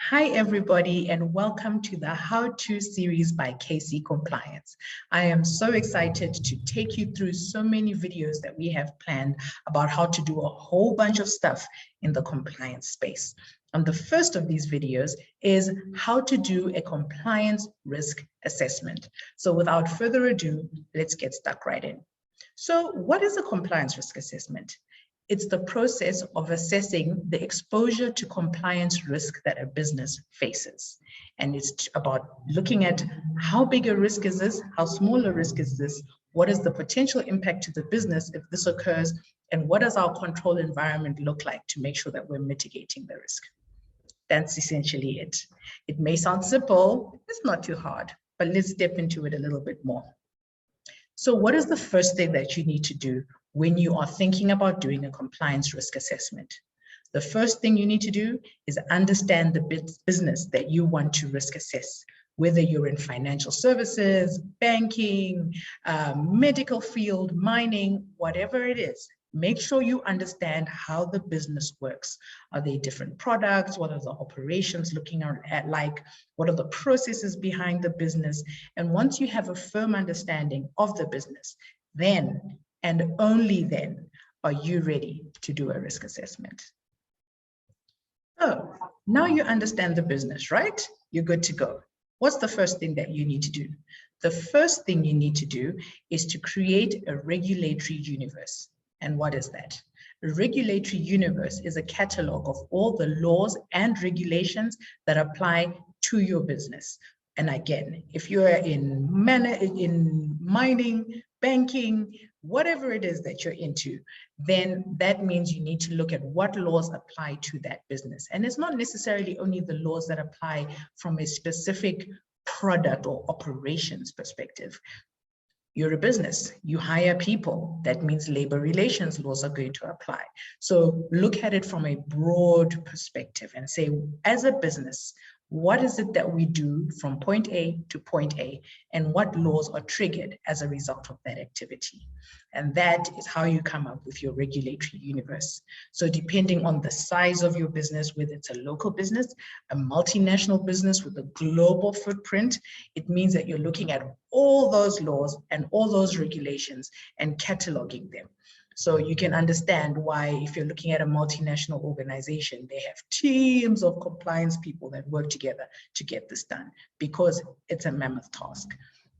Hi, everybody, and welcome to the How To series by KC Compliance. I am so excited to take you through so many videos that we have planned about how to do a whole bunch of stuff in the compliance space. And the first of these videos is how to do a compliance risk assessment. So without further ado, let's get stuck right in. So what is a compliance risk assessment? It's the process of assessing the exposure to compliance risk that a business faces. And it's about looking at how big a risk is this, how small a risk is this, what is the potential impact to the business if this occurs, and what does our control environment look like to make sure that we're mitigating the risk. That's essentially it. It may sound simple, it's not too hard, but let's step into it a little bit more. So what is the first thing that you need to do when you are thinking about doing a compliance risk assessment? The first thing you need to do is understand the business that you want to risk assess, whether you're in financial services, banking, medical field, mining, whatever it is. Make sure you understand how the business works. Are they different products? What are the operations looking at like? What are the processes behind the business? And once you have a firm understanding of the business, then and only then are you ready to do a risk assessment. So now you understand the business, right? You're good to go. What's the first thing that you need to do? The first thing you need to do is to create a regulatory universe. And what is that? A regulatory universe is a catalog of all the laws and regulations that apply to your business. And again, if you're in mining, banking, whatever it is that you're into, then that means you need to look at what laws apply to that business. And it's not necessarily only the laws that apply from a specific product or operations perspective. You're a business, you hire people, that means labor relations laws are going to apply. So look at it from a broad perspective and say, as a business, what is it that we do from point A to point A, and what laws are triggered as a result of that activity? And that is how you come up with your regulatory universe. So depending on the size of your business, whether it's a local business, a multinational business with a global footprint, it means that you're looking at all those laws and all those regulations and cataloging them. So you can understand why, if you're looking at a multinational organization, they have teams of compliance people that work together to get this done, because it's a mammoth task.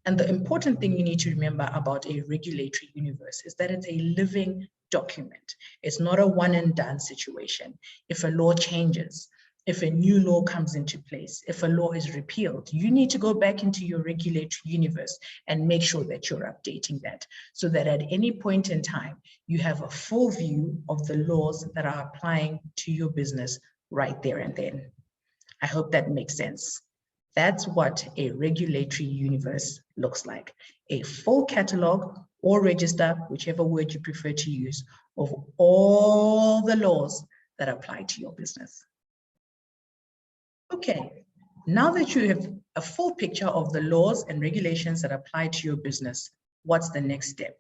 And the important thing you need to remember about a regulatory universe is that it's a living document. It's not a one and done situation. If a law changes, if a new law comes into place, if a law is repealed, you need to go back into your regulatory universe and make sure that you're updating that, so that at any point in time, you have a full view of the laws that are applying to your business right there and then. I hope that makes sense. That's what a regulatory universe looks like. A full catalog or register, whichever word you prefer to use, of all the laws that apply to your business. Okay, now that you have a full picture of the laws and regulations that apply to your business, what's the next step?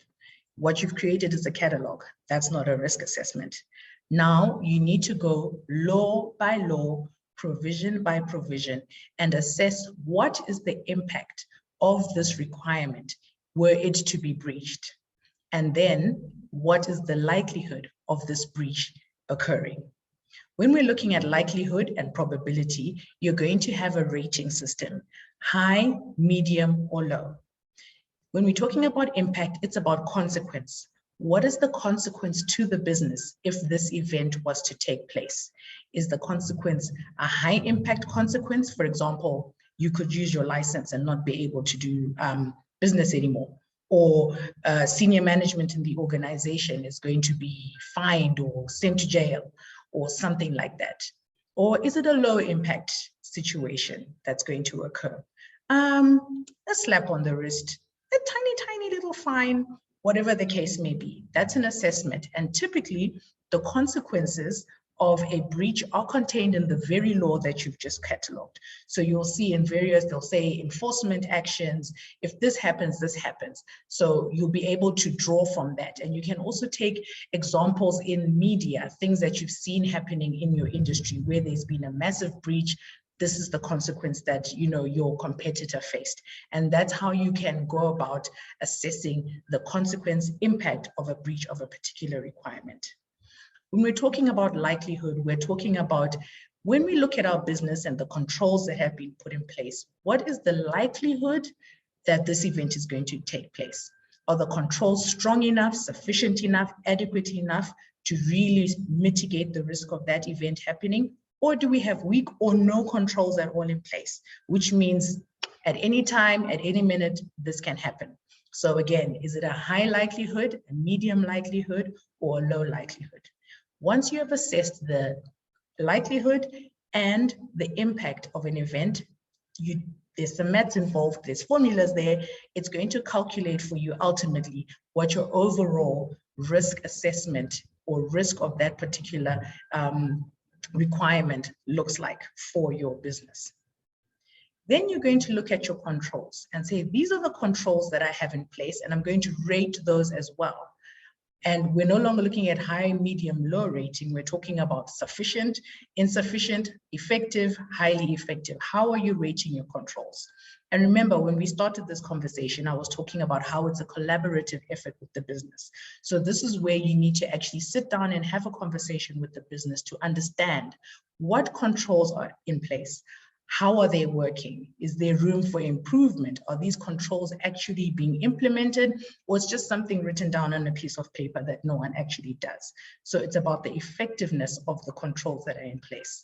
What you've created is a catalog. That's not a risk assessment. Now you need to go law by law, provision by provision, and assess what is the impact of this requirement were it to be breached. And then what is the likelihood of this breach occurring? When we're looking at likelihood and probability, you're going to have a rating system, high, medium, or low. When we're talking about impact, it's about consequence. What is the consequence to the business if this event was to take place? Is the consequence a high impact consequence? For example, you could use your license and not be able to do business anymore, or senior management in the organization is going to be fined or sent to jail, or something like that? Or is it a low impact situation that's going to occur? A slap on the wrist, a tiny little fine, whatever the case may be. That's an assessment. And typically the consequences of a breach are contained in the very law that you've just cataloged. So you'll see in various, they'll say enforcement actions, if this happens, this happens. So you'll be able to draw from that. And you can also take examples in media, things that you've seen happening in your industry where there's been a massive breach, this is the consequence that your competitor faced. And that's how you can go about assessing the consequence impact of a breach of a particular requirement. When we're talking about likelihood, we're talking about when we look at our business and the controls that have been put in place, what is the likelihood that this event is going to take place? Are the controls strong enough, sufficient enough, adequate enough to really mitigate the risk of that event happening? Or do we have weak or no controls at all in place, which means at any time, at any minute, this can happen. So again, is it a high likelihood, a medium likelihood, or a low likelihood? Once you have assessed the likelihood and the impact of an event, there's some maths involved, there's formulas there. It's going to calculate for you ultimately what your overall risk assessment or risk of that particular requirement looks like for your business. Then you're going to look at your controls and say, these are the controls that I have in place, and I'm going to rate those as well. And we're no longer looking at high, medium, low rating. We're talking about sufficient, insufficient, effective, highly effective. How are you rating your controls? And remember, when we started this conversation, I was talking about how it's a collaborative effort with the business. So this is where you need to actually sit down and have a conversation with the business to understand what controls are in place. How are they working? Is there room for improvement? Are these controls actually being implemented, or it's just something written down on a piece of paper that no one actually does? So it's about the effectiveness of the controls that are in place.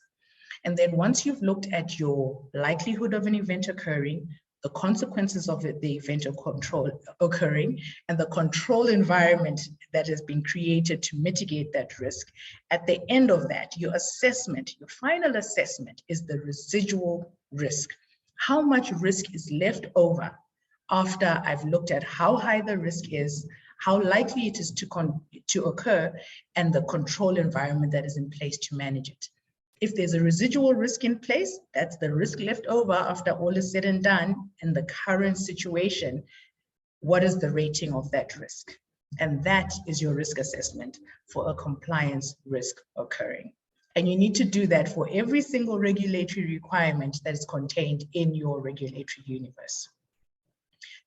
And then once you've looked at your likelihood of an event occurring, the consequences of the event of control occurring, and the control environment that has been created to mitigate that risk, at the end of that, your assessment, your final assessment is the residual risk. How much risk is left over after I've looked at how high the risk is, how likely it is to occur, and the control environment that is in place to manage it. If there's a residual risk in place, that's the risk left over after all is said and done in the current situation. What is the rating of that risk? And that is your risk assessment for a compliance risk occurring. And you need to do that for every single regulatory requirement that is contained in your regulatory universe.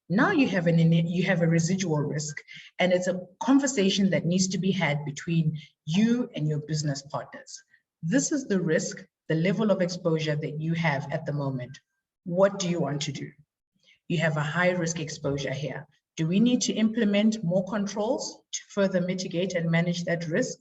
Now you have a residual risk, and it's a conversation that needs to be had between you and your business partners. This is the risk, the level of exposure that you have at the moment. What do you want to do? You have a high risk exposure here. Do we need to implement more controls to further mitigate and manage that risk?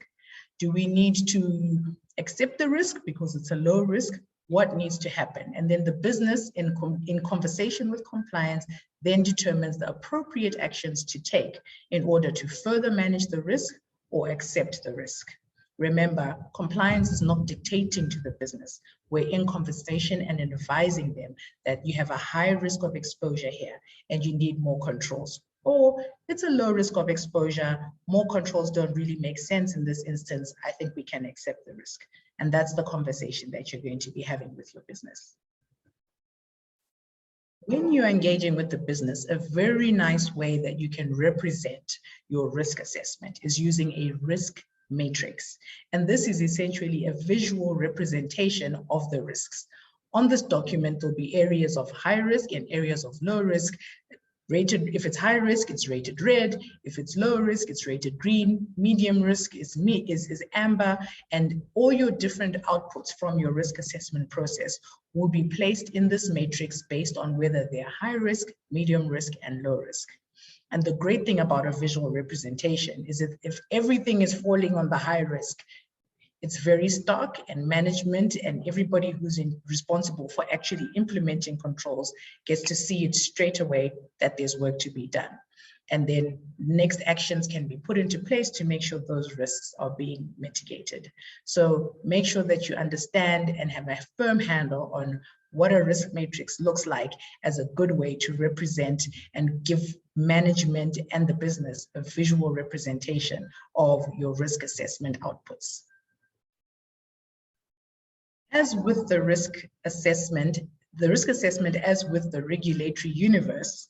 Do we need to accept the risk because it's a low risk? What needs to happen? And then the business, in conversation with compliance, then determines the appropriate actions to take in order to further manage the risk or accept the risk. Remember, compliance is not dictating to the business. We're in conversation and advising them that you have a high risk of exposure here and you need more controls. Or it's a low risk of exposure, more controls don't really make sense in this instance. I think we can accept the risk. And that's the conversation that you're going to be having with your business. When you're engaging with the business, a very nice way that you can represent your risk assessment is using a risk matrix. And this is essentially a visual representation of the risks. On this document, there'll be areas of high risk and areas of low risk. Rated, if it's high risk, it's rated red. If it's low risk, it's rated green. Medium risk is amber. And all your different outputs from your risk assessment process will be placed in this matrix based on whether they're high risk, medium risk, and low risk. And the great thing about a visual representation is that if everything is falling on the high risk, it's very stark, and management and everybody who's responsible for actually implementing controls gets to see it straight away that there's work to be done. And then next actions can be put into place to make sure those risks are being mitigated. So make sure that you understand and have a firm handle on what a risk matrix looks like as a good way to represent and give management and the business a visual representation of your risk assessment outputs. As with the risk assessment, as with the regulatory universe,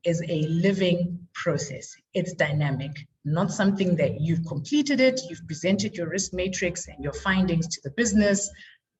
is a living process. It's dynamic, not something that you've completed it, you've presented your risk matrix and your findings to the business,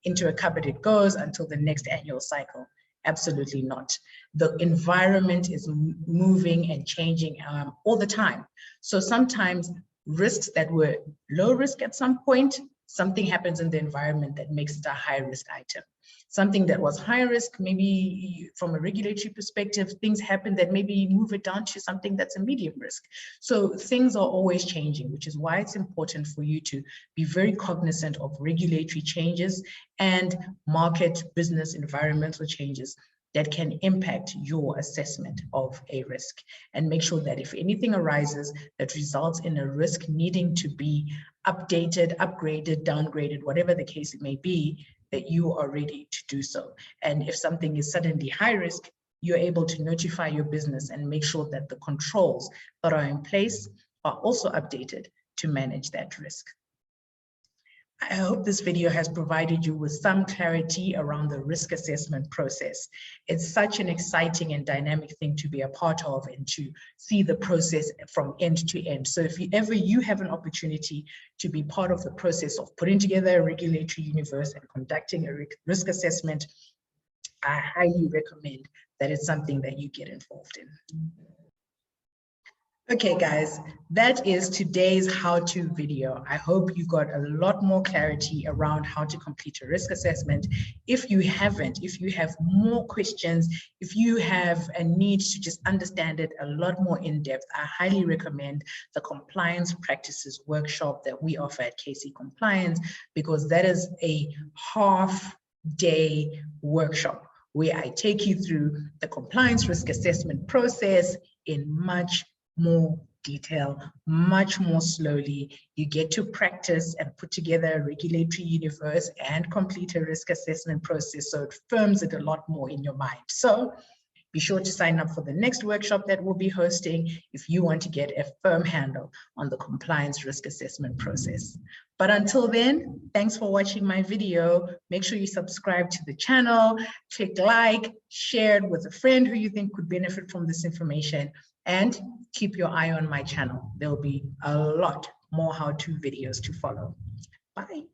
into a cupboard it goes until the next annual cycle. Absolutely not. The environment is moving and changing all the time. So sometimes risks that were low risk at some point, something happens in the environment that makes it a high risk item. Something that was high risk, maybe from a regulatory perspective, things happen that maybe move it down to something that's a medium risk. So things are always changing, which is why it's important for you to be very cognizant of regulatory changes and market, business, environmental changes that can impact your assessment of a risk, and make sure that if anything arises that results in a risk needing to be updated, upgraded, downgraded, whatever the case it may be, that you are ready to do so. And if something is suddenly high risk, you're able to notify your business and make sure that the controls that are in place are also updated to manage that risk. I hope this video has provided you with some clarity around the risk assessment process. It's such an exciting and dynamic thing to be a part of and to see the process from end to end. So if you have an opportunity to be part of the process of putting together a regulatory universe and conducting a risk assessment, I highly recommend that it's something that you get involved in. Okay, guys, that is today's how-to video. I hope you got a lot more clarity around how to complete a risk assessment. If you haven't, if you have more questions, if you have a need to just understand it a lot more in depth, I highly recommend the compliance practices workshop that we offer at KC Compliance, because that is a half-day workshop where I take you through the compliance risk assessment process in much more detail, much more slowly. You get to practice and put together a regulatory universe and complete a risk assessment process, so it firms it a lot more in your mind. So be sure to sign up for the next workshop that we'll be hosting if you want to get a firm handle on the compliance risk assessment process. But until then, thanks for watching my video. Make sure you subscribe to the channel, click like, share it with a friend who you think could benefit from this information, and keep your eye on my channel. There'll be a lot more how-to videos to follow. Bye.